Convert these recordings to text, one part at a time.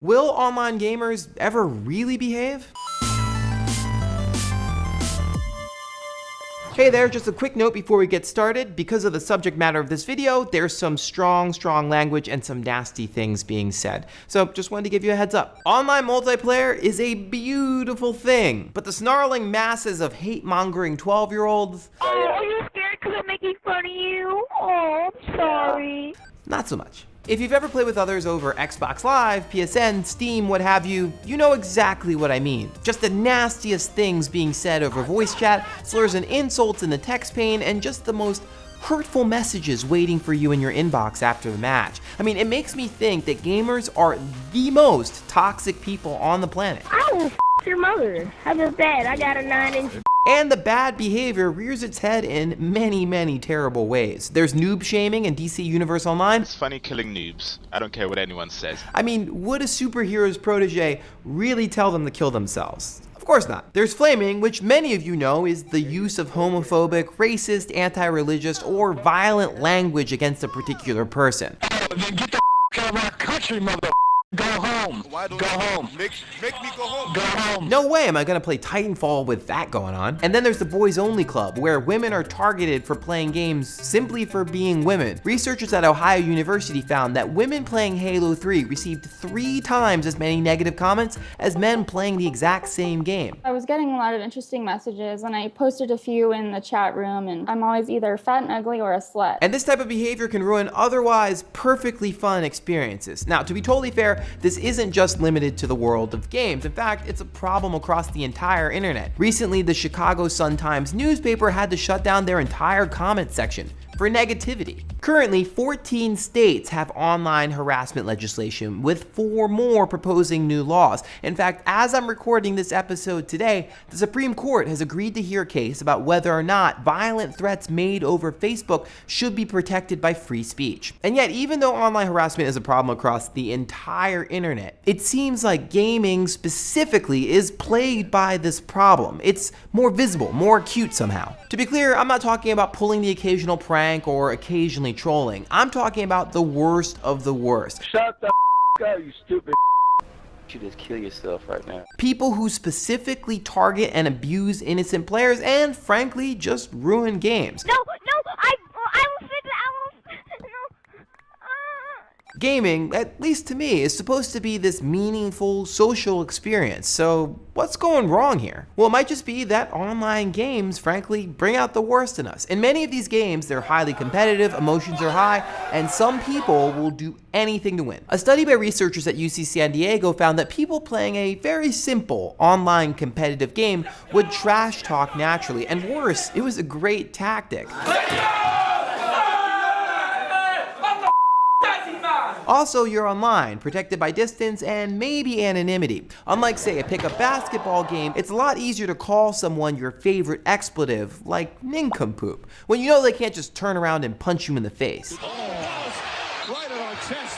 Will online gamers ever really behave? Hey there, just a quick note before we get started. Because of the subject matter of this video, there's some strong language and some nasty things being said. So just wanted to give you a heads up. Online multiplayer is a beautiful thing, but the snarling masses of hate-mongering 12-year-olds... Oh, are you scared because I'm making fun of you? Oh, I'm sorry. Not so much. If you've ever played with others over Xbox Live, PSN, Steam, what have you, you know exactly what I mean. Just the nastiest things being said over voice chat, slurs and insults in the text pane, and just the most hurtful messages waiting for you in your inbox after the match. I mean, it makes me think that gamers are the most toxic people on the planet. I will your mother. How about that? I got a 9-inch. And the bad behavior rears its head in many terrible ways. There's noob shaming in DC Universe Online. It's funny killing noobs. I don't care what anyone says. I mean, would a superhero's protege really tell them to kill themselves? Of course not. There's flaming, which many of you know is the use of homophobic, racist, anti-religious, or violent language against a particular person. Then get the out of our country, mother. Go home. Go home. Make me go home. Go home. No way am I gonna play Titanfall with that going on. And then there's the Boys Only Club, where women are targeted for playing games simply for being women. Researchers at Ohio University found that women playing Halo 3 received 3 times as many negative comments as men playing the exact same game. I was getting a lot of interesting messages, and I posted a few in the chat room, and I'm always either fat and ugly or a slut. And this type of behavior can ruin otherwise perfectly fun experiences. Now, to be totally fair, this isn't just limited to the world of games. In fact, it's a problem across the entire internet. Recently, the Chicago Sun-Times newspaper had to shut down their entire comment section for negativity. Currently, 14 states have online harassment legislation, with 4 more proposing new laws. In fact, as I'm recording this episode today, the Supreme Court has agreed to hear a case about whether or not violent threats made over Facebook should be protected by free speech. And yet, even though online harassment is a problem across the entire internet, it seems like gaming specifically is plagued by this problem. It's more visible, more acute somehow. To be clear, I'm not talking about pulling the occasional prank or occasionally trolling. I'm talking about the worst of the worst. Shut the up, you stupid. You just kill yourself right now. People who specifically target and abuse innocent players and, frankly, just ruin games. No, I will fix it. Gaming, at least to me, is supposed to be this meaningful social experience, so what's going wrong here? Well, it might just be that online games, frankly, bring out the worst in us. In many of these games, they're highly competitive, emotions are high, and some people will do anything to win. A study by researchers at UC San Diego found that people playing a very simple online competitive game would trash talk naturally, and worse, it was a great tactic. Also, you're online, protected by distance and maybe anonymity. Unlike, say, a pickup basketball game, it's a lot easier to call someone your favorite expletive, like nincompoop, when you know they can't just turn around and punch you in the face.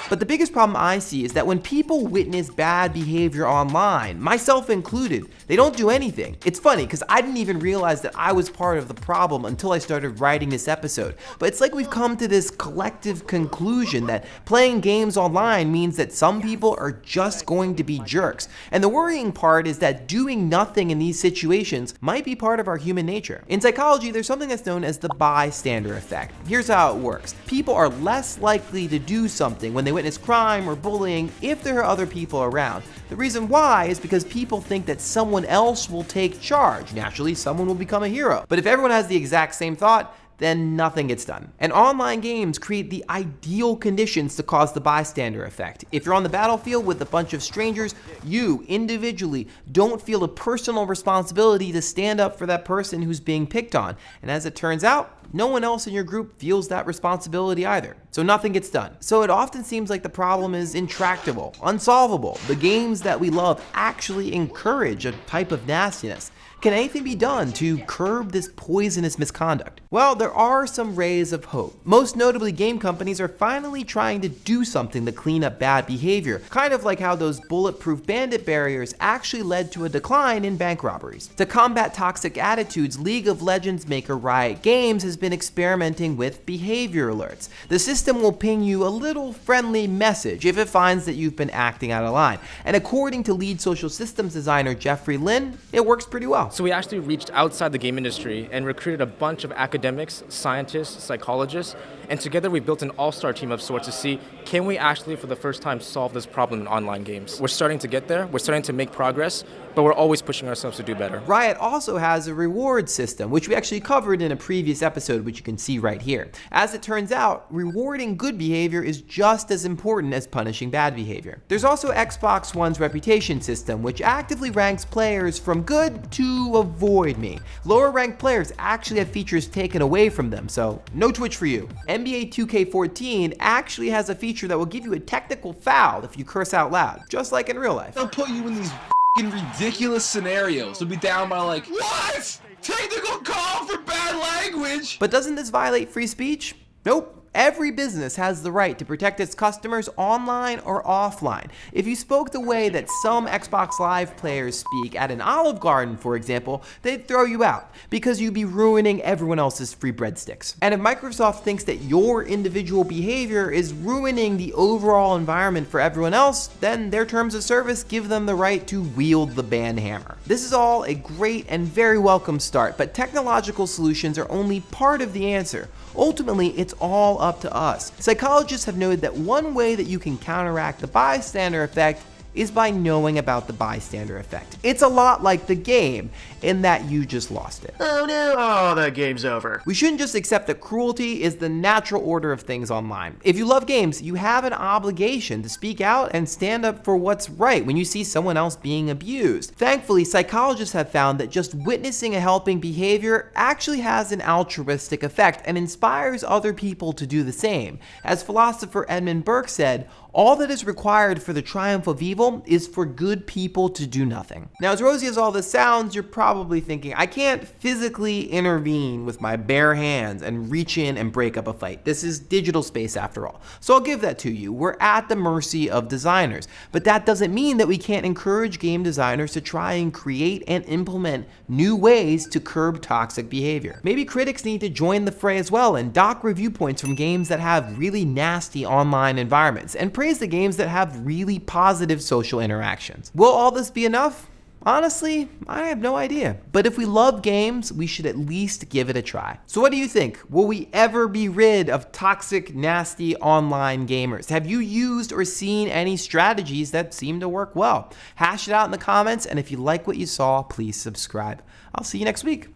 But the biggest problem I see is that when people witness bad behavior online, myself included, they don't do anything. It's funny, because I didn't even realize that I was part of the problem until I started writing this episode. But it's like we've come to this collective conclusion that playing games online means that some people are just going to be jerks. And the worrying part is that doing nothing in these situations might be part of our human nature. In psychology, there's something that's known as the bystander effect. Here's how it works. People are less likely to do something when they witness crime or bullying if there are other people around. The reason why is because people think that someone else will take charge. Naturally, someone will become a hero. But if everyone has the exact same thought, then nothing gets done. And online games create the ideal conditions to cause the bystander effect. If you're on the battlefield with a bunch of strangers, you individually don't feel a personal responsibility to stand up for that person who's being picked on. And as it turns out, no one else in your group feels that responsibility either. So nothing gets done. So it often seems like the problem is intractable, unsolvable. The games that we love actually encourage a type of nastiness. Can anything be done to curb this poisonous misconduct? Well, there are some rays of hope. Most notably, game companies are finally trying to do something to clean up bad behavior, kind of like how those bulletproof bandit barriers actually led to a decline in bank robberies. To combat toxic attitudes, League of Legends maker Riot Games has been experimenting with behavior alerts. The system will ping you a little friendly message if it finds that you've been acting out of line. And according to lead social systems designer Jeffrey Lin, it works pretty well. So we actually reached outside the game industry and recruited a bunch of academics, scientists, psychologists, and together we built an all-star team of sorts to see, can we actually for the first time solve this problem in online games? We're starting to get there, we're starting to make progress, but we're always pushing ourselves to do better. Riot also has a reward system, which we actually covered in a previous episode, which you can see right here. As it turns out, rewarding good behavior is just as important as punishing bad behavior. There's also Xbox One's reputation system, which actively ranks players from good to avoid me. Lower ranked players actually have features taken away from them, so no Twitch for you. NBA 2K14 actually has a feature that will give you a technical foul if you curse out loud, just like in real life. They'll put you in these ridiculous scenarios. They'll be down by like, what? Technical call for bad language? But doesn't this violate free speech? Nope. Every business has the right to protect its customers online or offline. If you spoke the way that some Xbox Live players speak at an Olive Garden, for example, they'd throw you out because you'd be ruining everyone else's free breadsticks. And if Microsoft thinks that your individual behavior is ruining the overall environment for everyone else, then their terms of service give them the right to wield the ban hammer. This is all a great and very welcome start, but technological solutions are only part of the answer. Ultimately, it's all up to us. Psychologists have noted that one way that you can counteract the bystander effect is by knowing about the bystander effect. It's a lot like the game in that you just lost it. Oh no, oh, the game's over. We shouldn't just accept that cruelty is the natural order of things online. If you love games, you have an obligation to speak out and stand up for what's right when you see someone else being abused. Thankfully, psychologists have found that just witnessing a helping behavior actually has an altruistic effect and inspires other people to do the same. As philosopher Edmund Burke said, all that is required for the triumph of evil is for good people to do nothing. Now, as rosy as all this sounds, you're probably thinking, I can't physically intervene with my bare hands and reach in and break up a fight. This is digital space after all. So I'll give that to you. We're at the mercy of designers. But that doesn't mean that we can't encourage game designers to try and create and implement new ways to curb toxic behavior. Maybe critics need to join the fray as well and dock review points from games that have really nasty online environments and praise the games that have really positive social interactions. Will all this be enough? Honestly, I have no idea. But if we love games, we should at least give it a try. So what do you think? Will we ever be rid of toxic, nasty online gamers? Have you used or seen any strategies that seem to work well? Hash it out in the comments, and if you like what you saw, please subscribe. I'll see you next week.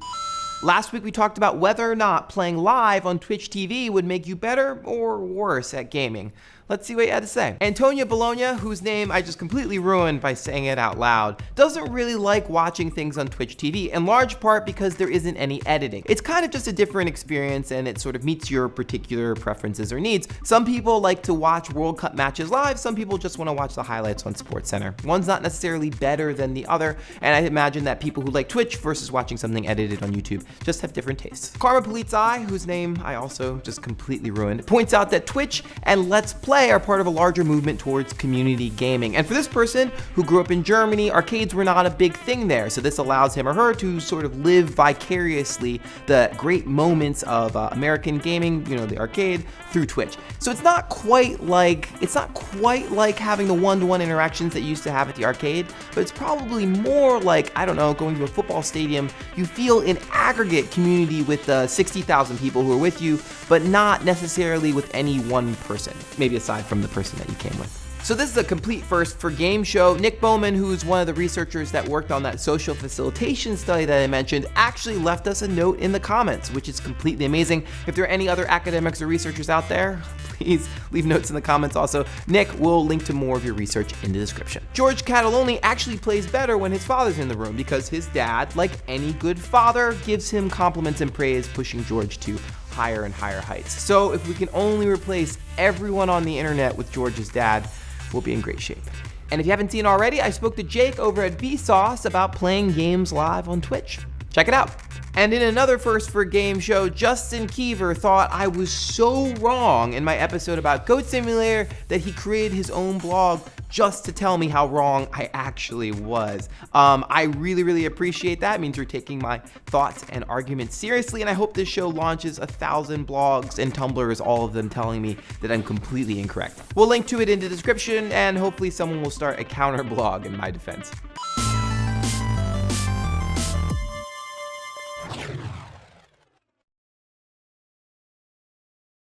Last week we talked about whether or not playing live on Twitch TV would make you better or worse at gaming. Let's see what you had to say. Antonia Bologna, whose name I just completely ruined by saying it out loud, doesn't really like watching things on Twitch TV, in large part because there isn't any editing. It's kind of just a different experience and it sort of meets your particular preferences or needs. Some people like to watch World Cup matches live, some people just want to watch the highlights on SportsCenter. One's not necessarily better than the other, and I imagine that people who like Twitch versus watching something edited on YouTube just have different tastes. Karma Polizei, whose name I also just completely ruined, points out that Twitch and Let's Play are part of a larger movement towards community gaming. And for this person who grew up in Germany, arcades were not a big thing there. So this allows him or her to sort of live vicariously the great moments of American gaming, you know, the arcade, through Twitch. So it's not quite like having the one-to-one interactions that you used to have at the arcade, but it's probably more like, I don't know, going to a football stadium. You feel an aggregate community with 60,000 people who are with you, but not necessarily with any one person, maybe aside from the person that you came with. So this is a complete first for Game Show. Nick Bowman, who's one of the researchers that worked on that social facilitation study that I mentioned, actually left us a note in the comments, which is completely amazing. If there are any other academics or researchers out there, please leave notes in the comments also. Nick will link to more of your research in the description. George Cataloni actually plays better when his father's in the room because his dad, like any good father, gives him compliments and praise, pushing George to higher and higher heights. So if we can only replace everyone on the internet with George's dad, we'll be in great shape. And if you haven't seen already, I spoke to Jake over at Vsauce about playing games live on Twitch. Check it out. And in another first for game show, Justin Kiever thought I was so wrong in my episode about Goat Simulator that he created his own blog just to tell me how wrong I actually was. I really appreciate that. It means you're taking my thoughts and arguments seriously, and I hope this show launches 1,000 blogs and Tumblrs, all of them telling me that I'm completely incorrect. We'll link to it in the description, and hopefully someone will start a counter blog in my defense.